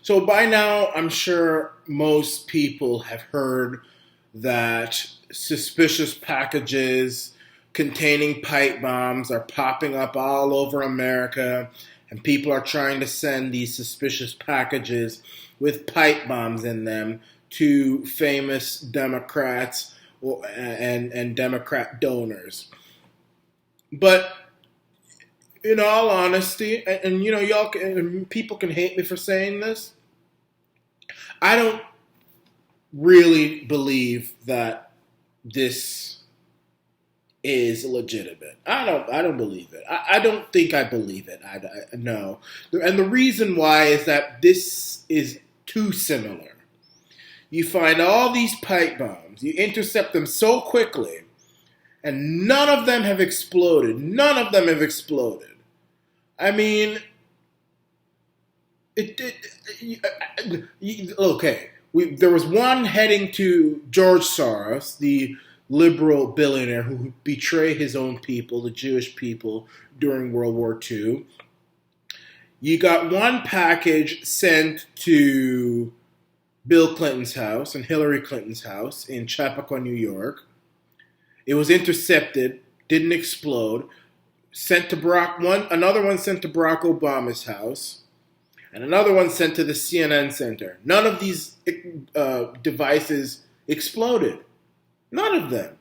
So by now, I'm sure most people have heard that suspicious packages containing pipe bombs are popping up all over America, and people are trying to send these suspicious packages with pipe bombs in them to famous Democrats and Democrat donors. But in all honesty, and y'all and people can hate me for saying this, I don't really believe that this is legitimate. I don't believe it. I don't think I believe it. No. And the reason why is that this is too similar. You find all these pipe bombs, you intercept them so quickly, and none of them have exploded. None of them have exploded. I mean, okay. There was one heading to George Soros, the liberal billionaire who betrayed his own people, the Jewish people, during World War II. You got one package sent to Bill Clinton's house and Hillary Clinton's house in Chappaqua, New York. It was intercepted, didn't explode. Sent to another one sent to Barack Obama's house, and another one sent to the CNN Center. None of these devices exploded. None of them.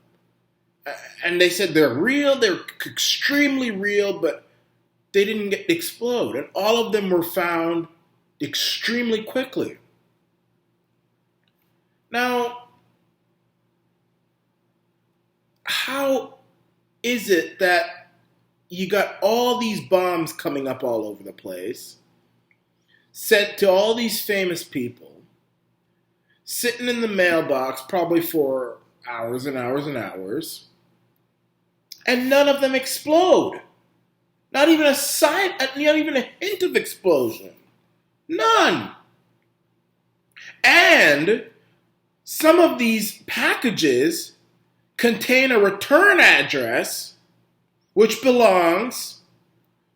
And they said they're real, they're extremely real, but they didn't explode. And all of them were found extremely quickly. Now, how is it that you got all these bombs coming up all over the place, sent to all these famous people, sitting in the mailbox probably for hours and hours and hours, and none of them explode? Not even not even a hint of explosion. None. And some of these packages contain a return address which belongs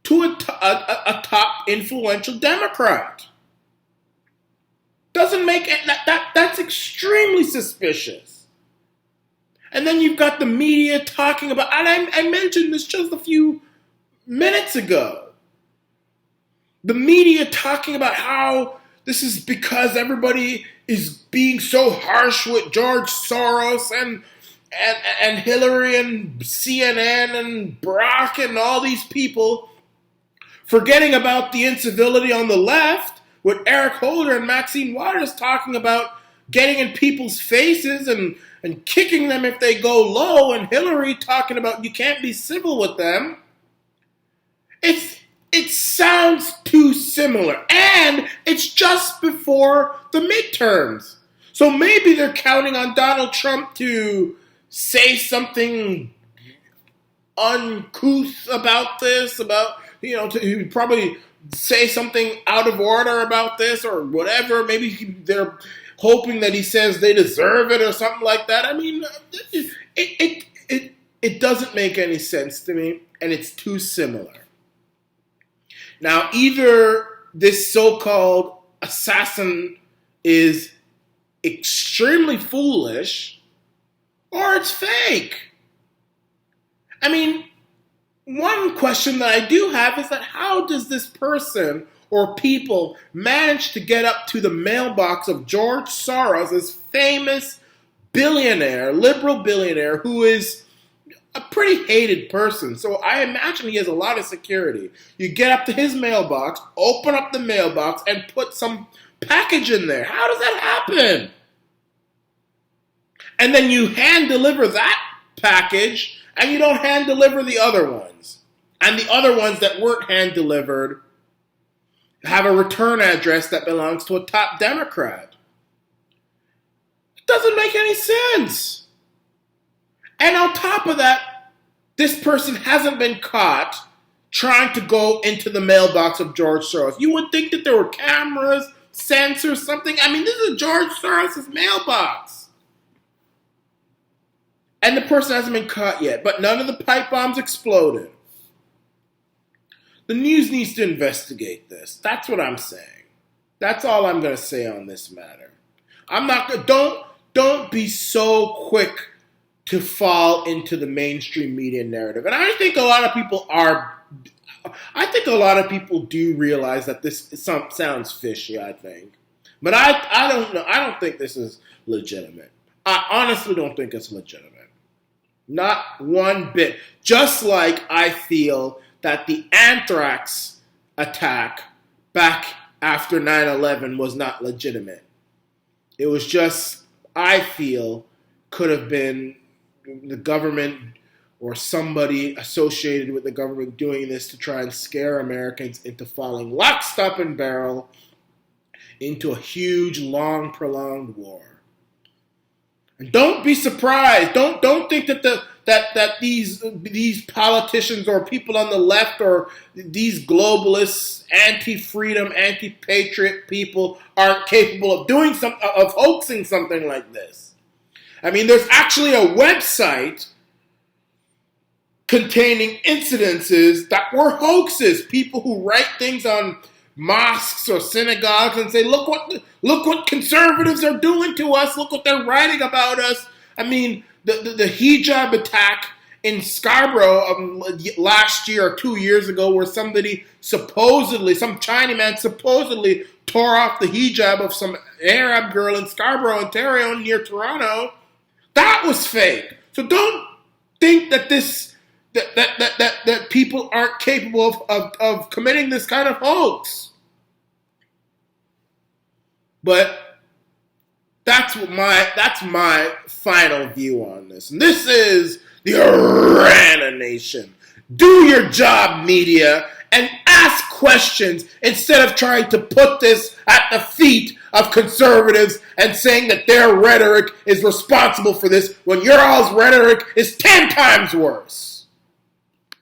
to a top influential Democrat. Doesn't make it, that's extremely suspicious. And then you've got the media talking about, and I mentioned this just a few minutes ago. The media talking about how this is because everybody is being so harsh with George Soros and Hillary and CNN and Barack and all these people, forgetting about the incivility on the left with Eric Holder and Maxine Waters talking about getting in people's faces and kicking them if they go low, and Hillary talking about you can't be civil with them. It sounds too similar, and it's just before the midterms. So maybe they're counting on Donald Trump to say something uncouth about this, to probably say something out of order about this or whatever. Maybe they're hoping that he says they deserve it or something like that. I mean, it doesn't make any sense to me, and it's too similar. Now, either this so-called assassin is extremely foolish, or it's fake. I mean, one question that I do have is that how does this person or people manage to get up to the mailbox of George Soros, this famous billionaire, liberal billionaire, who is a pretty hated person? So I imagine he has a lot of security. You get up to his mailbox, open up the mailbox, and put some package in there. How does that happen? And then you hand deliver that package, and you don't hand deliver the other ones. And the other ones that weren't hand delivered have a return address that belongs to a top Democrat. It doesn't make any sense. And on top of that, this person hasn't been caught trying to go into the mailbox of George Soros. You would think that there were cameras, sensors, something. I mean, this is George Soros' mailbox. And the person hasn't been caught yet, but none of the pipe bombs exploded. The news needs to investigate this. That's what I'm saying. That's all I'm going to say on this matter. I'm not going. Don't be so quick to fall into the mainstream media narrative. And I think a lot of people are. I think a lot of people do realize that this sounds fishy. I think, but I don't know. I don't think this is legitimate. I honestly don't think it's legitimate. Not one bit. Just like I feel that the anthrax attack back after 9/11 was not legitimate. It was just, I feel, could have been the government or somebody associated with the government doing this to try and scare Americans into falling lock, stock, and barrel into a huge, long, prolonged war. And don't be surprised. Don't think that these politicians or people on the left or these globalists, anti-freedom, anti-patriot people aren't capable of hoaxing something like this. I mean, there's actually a website containing incidences that were hoaxes. People who write things on mosques or synagogues and say, look what conservatives are doing to us. Look what they're writing about us. I mean, the hijab attack in Scarborough last year or 2 years ago, where some Chinaman supposedly tore off the hijab of some Arab girl in Scarborough, Ontario, near Toronto. That was fake. So don't think that that people aren't capable of committing this kind of hoax. But that's my final view on this. And this is the Arana Nation. Do your job, media, and ask questions instead of trying to put this at the feet of conservatives and saying that their rhetoric is responsible for this when your all's rhetoric is 10 times worse.